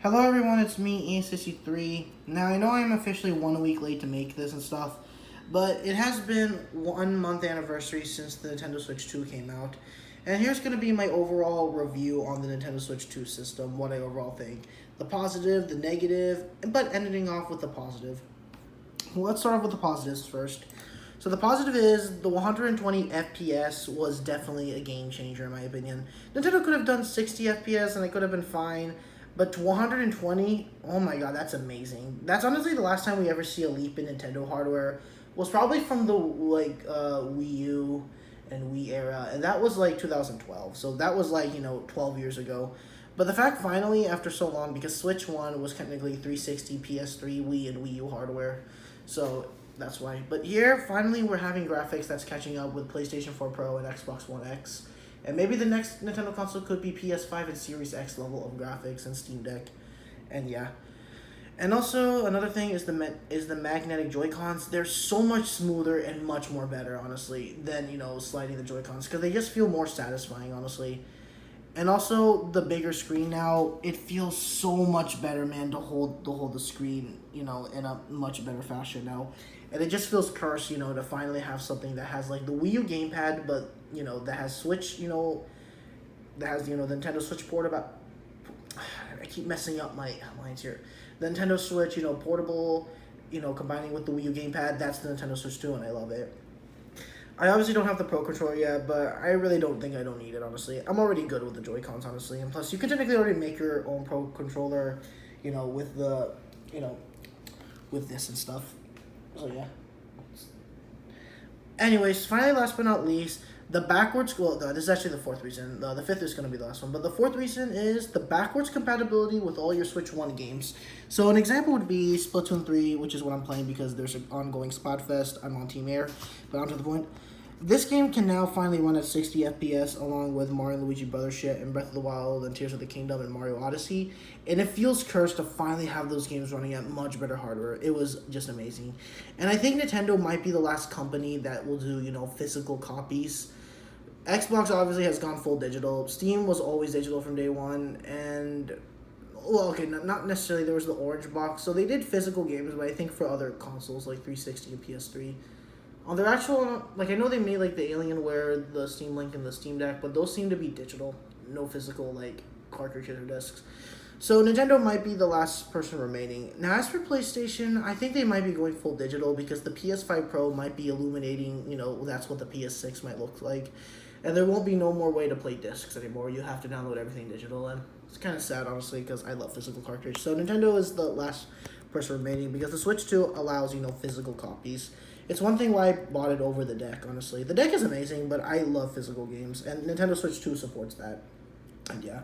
Hello everyone, it's me, E63. Now I know I'm officially 1 week late to make this and stuff, but it has been 1 month anniversary since the Nintendo Switch 2 came out. And here's going to be my overall review on the Nintendo Switch 2 system, what I overall think. The positive, the negative, but ending off with the positive. Well, let's start off with the positives first. So the positive is the 120 FPS was definitely a game changer in my opinion. Nintendo could have done 60 FPS and it could have been fine, but to 120, oh my god, that's amazing. That's honestly the last time we ever see a leap in Nintendo hardware was probably from the Wii U and Wii era, and that was like 2012. So that was like 12 years ago. But the fact finally after so long, because Switch One was technically 360, PS3, Wii, and Wii U hardware, so that's why. But here finally we're having graphics that's catching up with PlayStation 4 Pro and Xbox One X. And maybe the next Nintendo console could be PS5 and Series X level of graphics and Steam Deck. And yeah. And also another thing is the magnetic Joy-Cons. They're so much smoother and much more better, honestly, than sliding the Joy-Cons, because they just feel more satisfying, honestly. And also the bigger screen now, it feels so much better, man, to hold the screen, in a much better fashion now. And it just feels cursed, to finally have something that has like the Wii U gamepad, but that has Switch, that has the Nintendo Switch port about. I keep messing up my lines here. The Nintendo Switch, portable, combining with the Wii U gamepad. That's the Nintendo Switch 2, and I love it. I obviously don't have the Pro Controller yet, but I really don't think I don't need it, honestly. I'm already good with the Joy-Cons, honestly. And plus, you can technically already make your own Pro Controller, with the, with this and stuff. So, yeah. Anyways, finally, last but not least, the backwards. Well, no, this is actually the fourth reason. The fifth is going to be the last one. But the fourth reason is the backwards compatibility with all your Switch 1 games. So, an example would be Splatoon 3, which is what I'm playing because there's an ongoing Splatfest. I'm on Team Air. But on to the point. This game can now finally run at 60 FPS along with Mario and Luigi Brothers shit and Breath of the Wild and Tears of the Kingdom and Mario Odyssey. And it feels cursed to finally have those games running at much better hardware. It was just amazing. And I think Nintendo might be the last company that will do, physical copies. Xbox obviously has gone full digital. Steam was always digital from day one. And, well, okay, not necessarily. There was the Orange Box. So they did physical games, but I think for other consoles like 360 and PS3. On their actual, I know they made, the Alienware, the Steam Link, and the Steam Deck, but those seem to be digital. No physical, cartridges or discs. So Nintendo might be the last person remaining. Now, as for PlayStation, I think they might be going full digital because the PS5 Pro might be illuminating, that's what the PS6 might look like. And there won't be no more way to play discs anymore. You have to download everything digital, and it's kind of sad, honestly, because I love physical cartridge. So Nintendo is the last person remaining because the Switch 2 allows, physical copies. It's one thing why I bought it over the deck, honestly. The deck is amazing, but I love physical games, and Nintendo Switch 2 supports that. And yeah.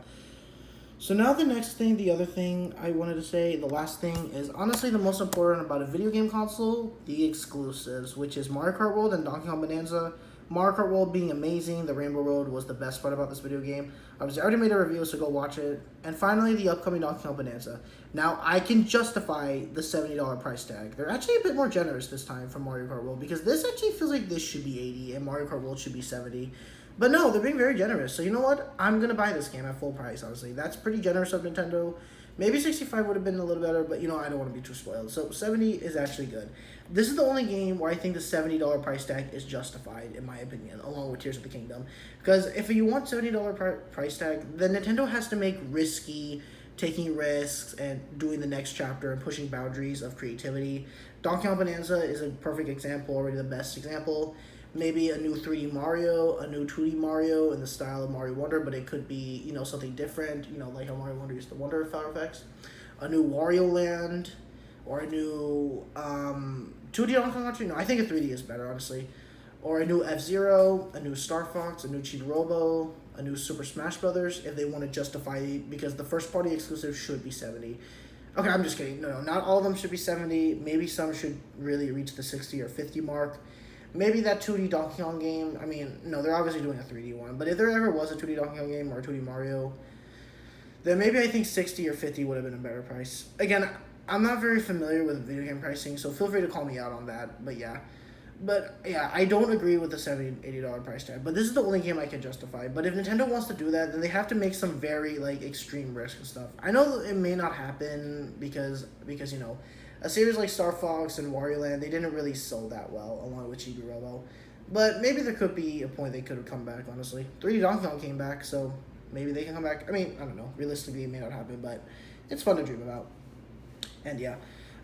So now the other thing I wanted to say, the last thing is honestly the most important about a video game console, the exclusives, which is Mario Kart World and Donkey Kong Bonanza. Mario Kart World being amazing, the Rainbow Road was the best part about this video game. Obviously, I already made a review, so go watch it. And finally, the upcoming Donkey Kong Bonanza. Now, I can justify the $70 price tag. They're actually a bit more generous this time for Mario Kart World, because this actually feels like this should be 80 and Mario Kart World should be 70. But no, they're being very generous. So you know what? I'm going to buy this game at full price, honestly. That's pretty generous of Nintendo. Maybe 65 would have been a little better, but I don't want to be too spoiled. So 70 is actually good. This is the only game where I think the $70 price tag is justified, in my opinion, along with Tears of the Kingdom. Because if you want $70 price tag, then Nintendo has to make risky, taking risks, and doing the next chapter and pushing boundaries of creativity. Donkey Kong Bonanza is a perfect example, already the best example. Maybe a new 3D Mario, a new 2D Mario in the style of Mario Wonder, but it could be, something different, like how Mario Wonder used the Wonder effects. A new Wario Land, or a new 2D Donkey Kong Country. No, I think a 3D is better, honestly. Or a new F-Zero, a new Star Fox, a new Cheetah Robo, a new Super Smash Brothers, if they want to justify it, because the first party exclusive should be 70. Okay, I'm just kidding. No, not all of them should be 70. Maybe some should really reach the 60 or 50 mark. Maybe that 2D Donkey Kong game, no, they're obviously doing a 3D one, but if there ever was a 2D Donkey Kong game or a 2D Mario, then maybe I think 60 or 50 would have been a better price. Again, I'm not very familiar with video game pricing, so feel free to call me out on that, but yeah. But yeah, I don't agree with the $70-$80 price tag. But this is the only game I can justify. But if Nintendo wants to do that, then they have to make some very like extreme risk and stuff. I know it may not happen because a series like Star Fox and Wario Land, they didn't really sell that well along with Chibi Robo. But maybe there could be a point they could have come back. Honestly, 3D Donkey Kong came back, so maybe they can come back. I mean, I don't know. Realistically, it may not happen, but it's fun to dream about. And yeah.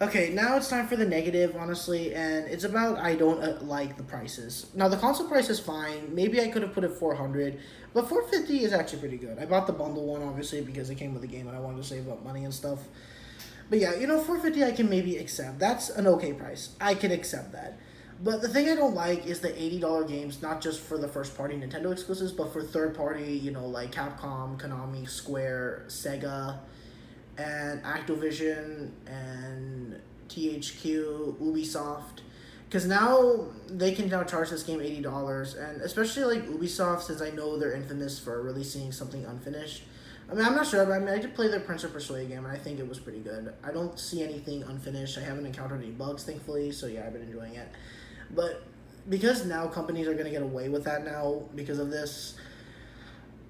Okay, now it's time for the negative, honestly, and it's about I don't like the prices. Now the console price is fine. Maybe I could have put it 400, but 450 is actually pretty good. I bought the bundle one obviously because it came with the game and I wanted to save up money and stuff. But yeah, 450 I can maybe accept. That's an okay price. I can accept that. But the thing I don't like is the $80 games, not just for the first party Nintendo exclusives, but for third party, like Capcom, Konami, Square, Sega, and Activision and THQ, Ubisoft. Because now they can now charge this game $80, and especially like Ubisoft, since I know they're infamous for releasing something unfinished. I mean, I'm not sure, but I did play their Prince of Persuade game, and I think it was pretty good. I don't see anything unfinished. I haven't encountered any bugs, thankfully, so yeah, I've been enjoying it. But because now companies are going to get away with that now because of this,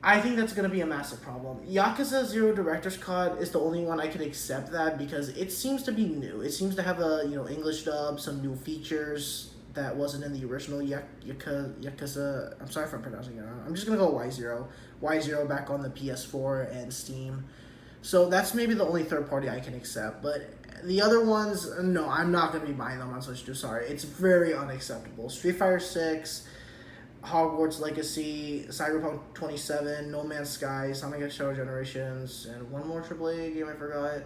I think that's going to be a massive problem. Yakuza 0 Director's Cut is the only one I could accept that because it seems to be new. It seems to have a English dub, some new features that wasn't in the original Yakuza. I'm sorry if I'm pronouncing it wrong. I'm just going to go Y0. Y0 back on the PS4 and Steam. So that's maybe the only third party I can accept. But the other ones, no, I'm not going to be buying them on Switch 2. Sorry. It's very unacceptable. Street Fighter 6... Hogwarts Legacy, Cyberpunk 27, No Man's Sky, Sonic X Shadow Generations, and one more AAA game I forgot.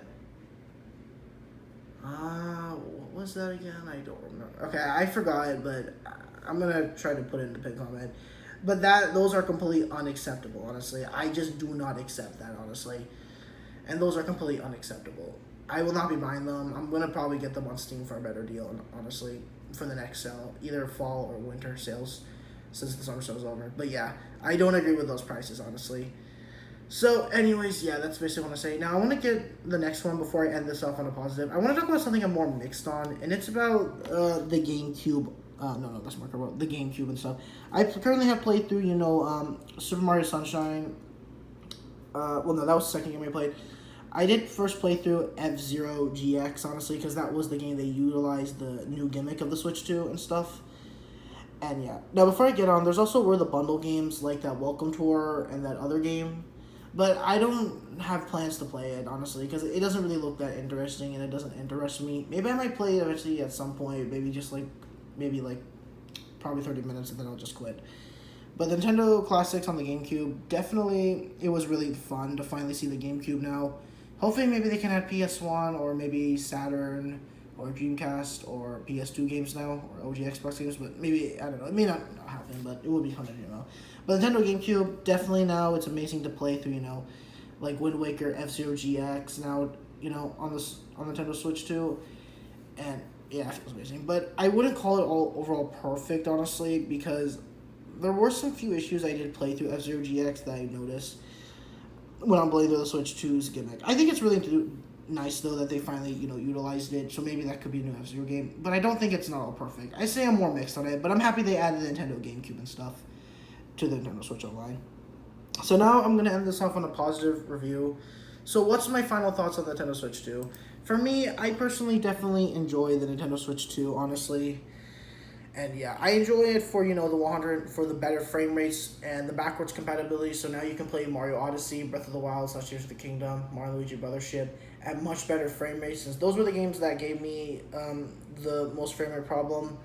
What was that again? I don't remember. Okay, I forgot, but I'm gonna try to put it in the pin comment. But those are completely unacceptable, honestly. I just do not accept that, honestly. And those are completely unacceptable. I will not be buying them. I'm gonna probably get them on Steam for a better deal, honestly, for the next sale. Either fall or winter sales, since the summer sale's over. But yeah, I don't agree with those prices, honestly. So, anyways, yeah, that's basically what I say. Now, I want to get the next one before I end this off on a positive. I want to talk about something I'm more mixed on, and it's about the GameCube. No, that's Marco. About the GameCube and stuff. I currently have played through, Super Mario Sunshine. Well, no, that was the second game I played. I did first play through F-Zero GX, honestly, because that was the game they utilized the new gimmick of the Switch 2 and stuff. And yeah. Now, before I get on, there's also were the bundle games like that Welcome Tour and that other game. But I don't have plans to play it, honestly, because it doesn't really look that interesting and it doesn't interest me. Maybe I might play it eventually at some point, maybe probably 30 minutes and then I'll just quit. But the Nintendo Classics on the GameCube, definitely it was really fun to finally see the GameCube now. Hopefully maybe they can add PS1 or maybe Saturn or Dreamcast or PS2 games now, or OG Xbox games, but maybe, I don't know, it may not happen, but it would be fun to know. But Nintendo GameCube, definitely now, it's amazing to play through, like Wind Waker, F-Zero GX, now, on Nintendo Switch 2, and yeah, it feels amazing. But I wouldn't call it all overall perfect, honestly, because there were some few issues I did play through F-Zero GX that I noticed when I'm playing through the Switch 2's gimmick. I think it's really nice though that they finally utilized it, so maybe that could be a new F-Zero game, but I don't think it's not all perfect. I say I'm more mixed on it, but I'm happy they added the Nintendo GameCube and stuff to the Nintendo Switch Online. So now I'm going to end this off on a positive review. So what's my final thoughts on the Nintendo Switch 2? For me, I personally definitely enjoy the Nintendo Switch 2, honestly. And yeah, I enjoy it for, the 100, for the better frame rates and the backwards compatibility. So now you can play Mario Odyssey, Breath of the Wild, Tears of the Kingdom, Mario Luigi Brothership at much better frame rates. Since those were the games that gave me the most frame rate problem.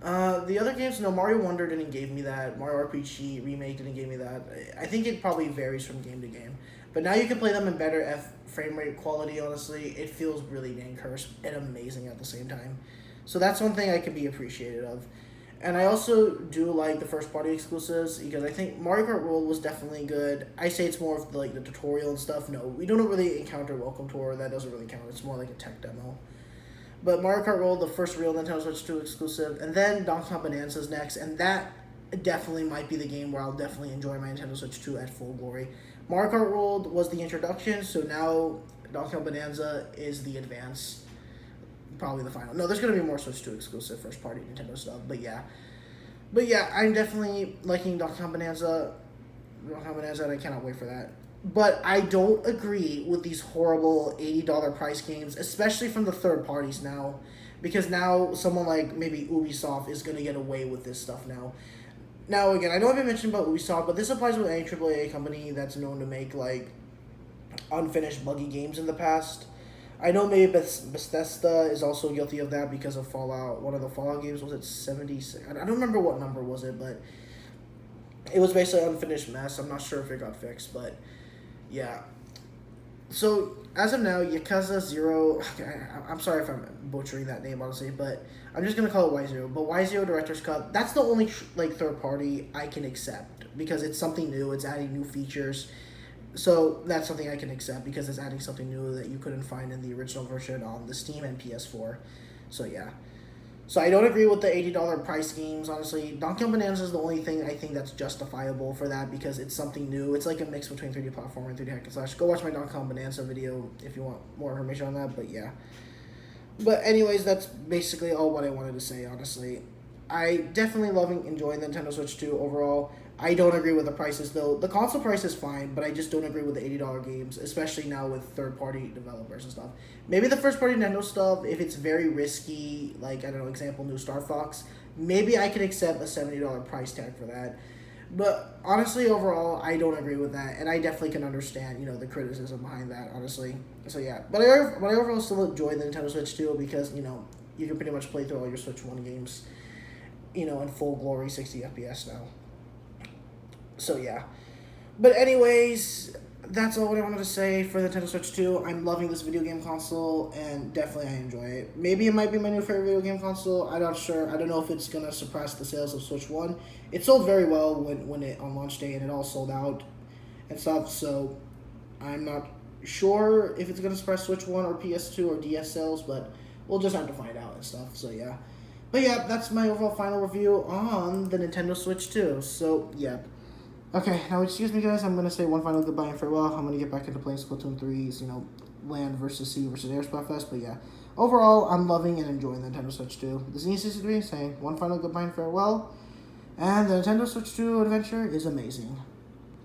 The other games, Mario Wonder didn't give me that. Mario RPG Remake didn't give me that. I think it probably varies from game to game. But now you can play them in better frame rate quality, honestly. It feels really dang crisp and amazing at the same time. So that's one thing I can be appreciated of. And I also do like the first party exclusives because I think Mario Kart World was definitely good. I say it's more of the tutorial and stuff. No, we don't really encounter Welcome Tour. That doesn't really count. It's more like a tech demo. But Mario Kart World, the first real Nintendo Switch 2 exclusive, and then Donkey Kong Bonanza's next, and that definitely might be the game where I'll definitely enjoy my Nintendo Switch 2 at full glory. Mario Kart World was the introduction, so now Donkey Kong Bonanza is the advance. probably the final. No, there's gonna be more Switch 2 exclusive first party Nintendo stuff, but yeah, I'm definitely liking Donkey Kong Bonanza. And I cannot wait for that. But I don't agree with these horrible $80 price games, especially from the third parties now, because now someone like maybe Ubisoft is gonna get away with this stuff now. Now again, I know I've been mentioning about Ubisoft, but this applies with any AAA company that's known to make like unfinished buggy games in the past. I know maybe Bethesda is also guilty of that because of Fallout. One of the Fallout games, was it 76? I don't remember what number was it, but it was basically an unfinished mess. I'm not sure if it got fixed, but yeah. So as of now, Yakuza Zero. Okay, I'm sorry if I'm butchering that name, honestly, but I'm just gonna call it Y0. But Y0 Director's Cut. That's the only like third party I can accept because it's something new. It's adding new features. So that's something I can accept because it's adding something new that you couldn't find in the original version on the Steam and PS4. So yeah. So I don't agree with the $80 price games, honestly. Donkey Kong Bonanza is the only thing I think that's justifiable for that because it's something new. It's like a mix between 3D platformer and 3D hack and slash. Go watch my Donkey Kong Bonanza video if you want more information on that, but yeah. But anyways, that's basically all what I wanted to say, honestly. I definitely enjoying the Nintendo Switch 2 overall. I don't agree with the prices, though. The console price is fine, but I just don't agree with the $80 games, especially now with third-party developers and stuff. Maybe the first-party Nintendo stuff, if it's very risky, like, I don't know, example, new Star Fox, maybe I could accept a $70 price tag for that. But honestly, overall, I don't agree with that, and I definitely can understand, the criticism behind that, honestly. So, yeah. But I overall still enjoy the Nintendo Switch 2 because, you can pretty much play through all your Switch 1 games, in full glory, 60 FPS now. So, yeah. But anyways, that's all what I wanted to say for the Nintendo Switch 2. I'm loving this video game console, and definitely I enjoy it. Maybe it might be my new favorite video game console. I'm not sure. I don't know if it's going to surpass the sales of Switch 1. It sold very well when it on launch day, and it all sold out and stuff. So, I'm not sure if it's going to surpass Switch 1 or PS2 or DS sales, but we'll just have to find out and stuff. So, yeah. But, yeah, that's my overall final review on the Nintendo Switch 2. So, yeah. Okay, now excuse me guys, I'm going to say one final goodbye and farewell. I'm going to get back into playing Splatoon 3's, Land versus Sea versus Air Splatfest, but yeah. Overall, I'm loving and enjoying the Nintendo Switch 2. This is E63 saying one final goodbye and farewell, and the Nintendo Switch 2 adventure is amazing.